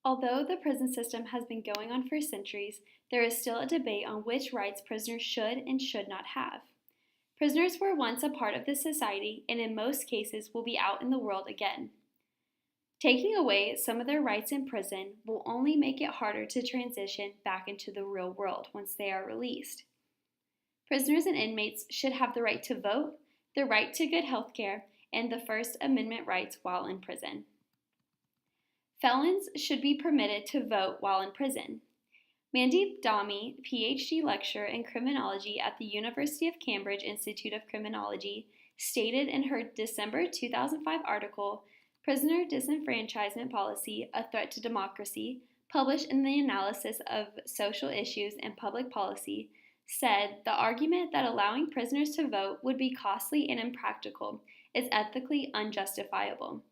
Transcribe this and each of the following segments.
Although the prison system has been going on for centuries, there is still a debate on which rights prisoners should and should not have. Prisoners were once a part of this society and in most cases will be out in the world again. Taking away some of their rights in prison will only make it harder to transition back into the real world once they are released. Prisoners and inmates should have the right to vote, the right to good health care, and the First Amendment rights while in prison. Felons should be permitted to vote while in prison. Mandeep Dhami, PhD lecturer in criminology at the University of Cambridge Institute of Criminology, stated in her December 2005 article, Prisoner Disenfranchisement Policy, A Threat to Democracy, published in the Analysis of Social Issues and Public Policy, said the argument that allowing prisoners to vote would be costly and impractical is ethically unjustifiable.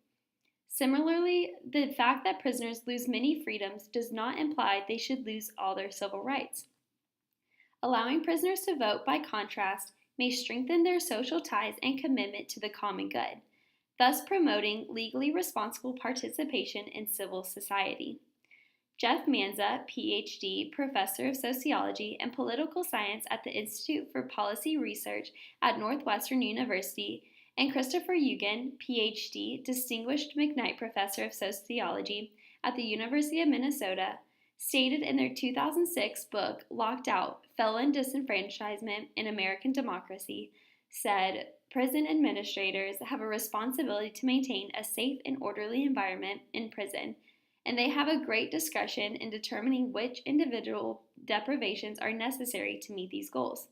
Similarly, the fact that prisoners lose many freedoms does not imply they should lose all their civil rights. Allowing prisoners to vote, by contrast, may strengthen their social ties and commitment to the common good, thus promoting legally responsible participation in civil society. Jeff Manza, PhD, professor of sociology and political science at the Institute for Policy Research at Northwestern University, and Christopher Eugen, PhD, Distinguished McKnight Professor of Sociology at the University of Minnesota, stated in their 2006 book, Locked Out, Felon Disenfranchisement in American Democracy, said, prison administrators have a responsibility to maintain a safe and orderly environment in prison, and they have a great discretion in determining which individual deprivations are necessary to meet these goals.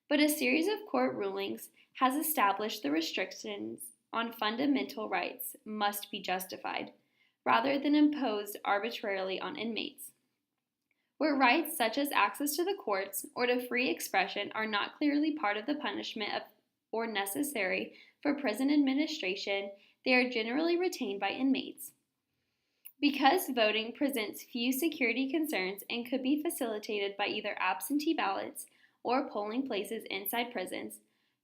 But a series of court rulings has established the restrictions on fundamental rights must be justified, rather than imposed arbitrarily on inmates. Where rights such as access to the courts or to free expression are not clearly part of the punishment or necessary for prison administration, they are generally retained by inmates. Because voting presents few security concerns and could be facilitated by either absentee ballots or polling places inside prisons,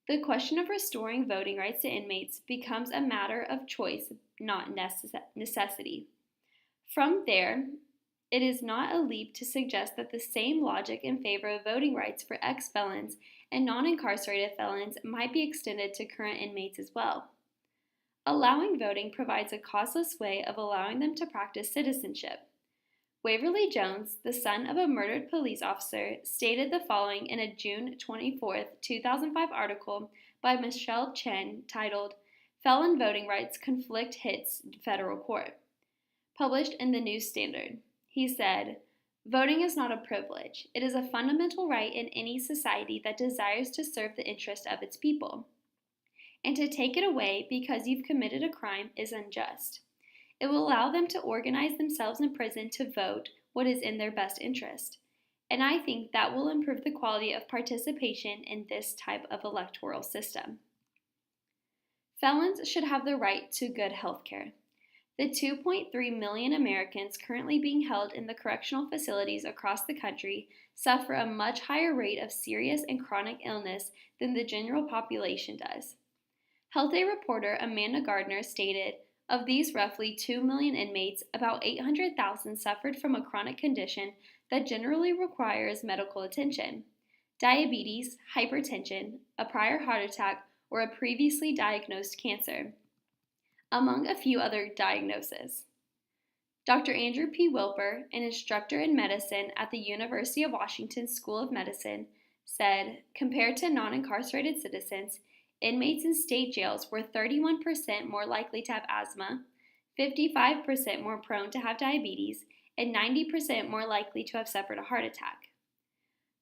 the question of restoring voting rights to inmates becomes a matter of choice, not necessity. From there, it is not a leap to suggest that the same logic in favor of voting rights for ex-felons and non-incarcerated felons might be extended to current inmates as well. Allowing voting provides a causeless way of allowing them to practice citizenship. Waverly Jones, the son of a murdered police officer, stated the following in a June 24, 2005 article by Michelle Chen titled, Felon Voting Rights Conflict Hits Federal Court, published in the New Standard. He said, voting is not a privilege. It is a fundamental right in any society that desires to serve the interest of its people. And to take it away because you've committed a crime is unjust. It will allow them to organize themselves in prison to vote what is in their best interest. And I think that will improve the quality of participation in this type of electoral system. Felons should have the right to good health care. The 2.3 million Americans currently being held in the correctional facilities across the country suffer a much higher rate of serious and chronic illness than the general population does. Health Day reporter Amanda Gardner stated, of these roughly 2 million inmates, about 800,000 suffered from a chronic condition that generally requires medical attention: diabetes, hypertension, a prior heart attack, or a previously diagnosed cancer, among a few other diagnoses. Dr. Andrew P. Wilper, an instructor in medicine at the University of Washington School of Medicine, said, compared to non-incarcerated citizens, inmates in state jails were 31% more likely to have asthma, 55% more prone to have diabetes, and 90% more likely to have suffered a heart attack.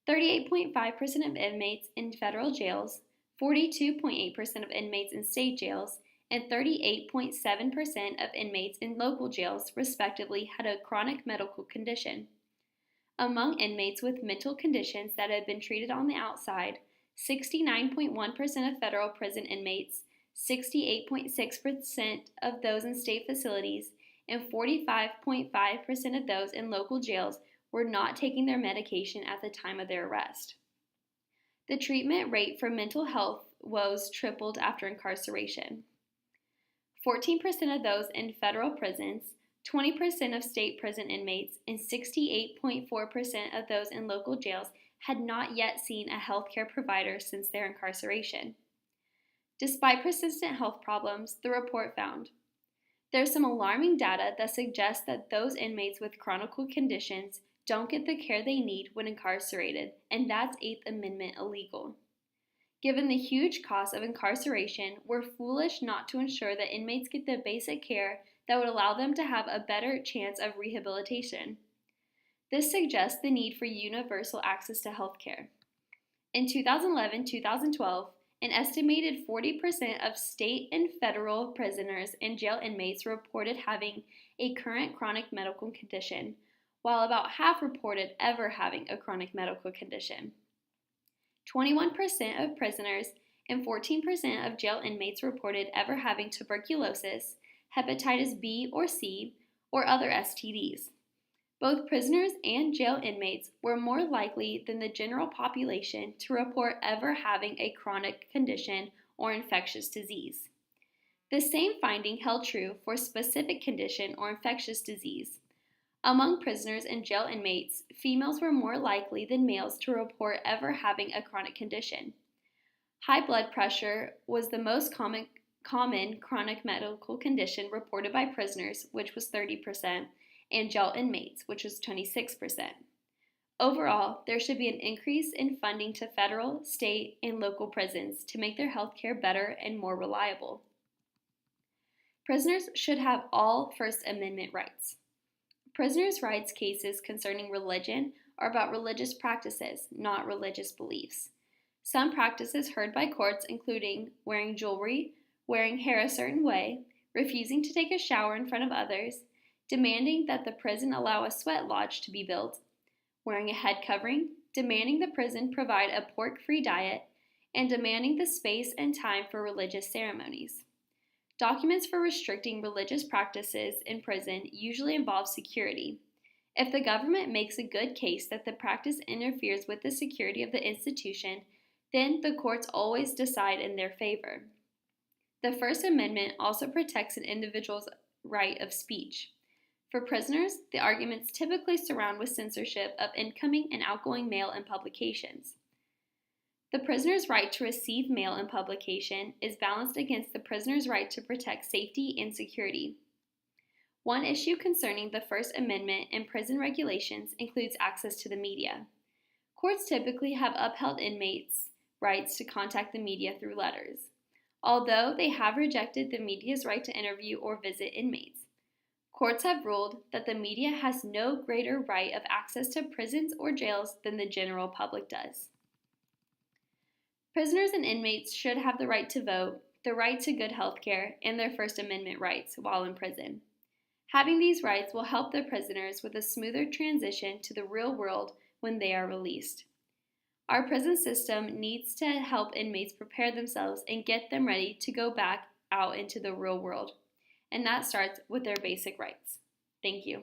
38.5% of inmates in federal jails, 42.8% of inmates in state jails, and 38.7% of inmates in local jails, respectively, had a chronic medical condition. Among inmates with mental conditions that had been treated on the outside, 69.1% of federal prison inmates, 68.6% of those in state facilities, and 45.5% of those in local jails were not taking their medication at the time of their arrest. The treatment rate for mental health woes tripled after incarceration. 14% of those in federal prisons, 20% of state prison inmates and 68.4% of those in local jails had not yet seen a healthcare provider since their incarceration. Despite persistent health problems, the report found there's some alarming data that suggests that those inmates with chronic conditions don't get the care they need when incarcerated, and that's Eighth Amendment illegal. Given the huge cost of incarceration, we're foolish not to ensure that inmates get the basic care that would allow them to have a better chance of rehabilitation. This suggests the need for universal access to health care. In 2011-2012, an estimated 40% of state and federal prisoners and jail inmates reported having a current chronic medical condition, while about half reported ever having a chronic medical condition. 21% of prisoners and 14% of jail inmates reported ever having tuberculosis, hepatitis B or C, or other STDs. Both prisoners and jail inmates were more likely than the general population to report ever having a chronic condition or infectious disease. The same finding held true for specific condition or infectious disease. Among prisoners and jail inmates, females were more likely than males to report ever having a chronic condition. High blood pressure was the most common chronic medical condition reported by prisoners, which was 30%, and jail inmates, which was 26%. Overall, there should be an increase in funding to federal, state, and local prisons to make their health care better and more reliable. Prisoners should have all First Amendment rights. Prisoners' rights cases concerning religion are about religious practices, not religious beliefs. Some practices heard by courts including wearing jewelry, wearing hair a certain way, refusing to take a shower in front of others, demanding that the prison allow a sweat lodge to be built, wearing a head covering, demanding the prison provide a pork-free diet, and demanding the space and time for religious ceremonies. Documents for restricting religious practices in prison usually involve security. If the government makes a good case that the practice interferes with the security of the institution, then the courts always decide in their favor. The First Amendment also protects an individual's right of speech. For prisoners, the arguments typically surround with censorship of incoming and outgoing mail and publications. The prisoner's right to receive mail and publication is balanced against the prisoner's right to protect safety and security. One issue concerning the First Amendment and prison regulations includes access to the media. Courts typically have upheld inmates' rights to contact the media through letters, although they have rejected the media's right to interview or visit inmates. Courts have ruled that the media has no greater right of access to prisons or jails than the general public does. Prisoners and inmates should have the right to vote, the right to good health care, and their First Amendment rights while in prison. Having these rights will help the prisoners with a smoother transition to the real world when they are released. Our prison system needs to help inmates prepare themselves and get them ready to go back out into the real world. And that starts with their basic rights. Thank you.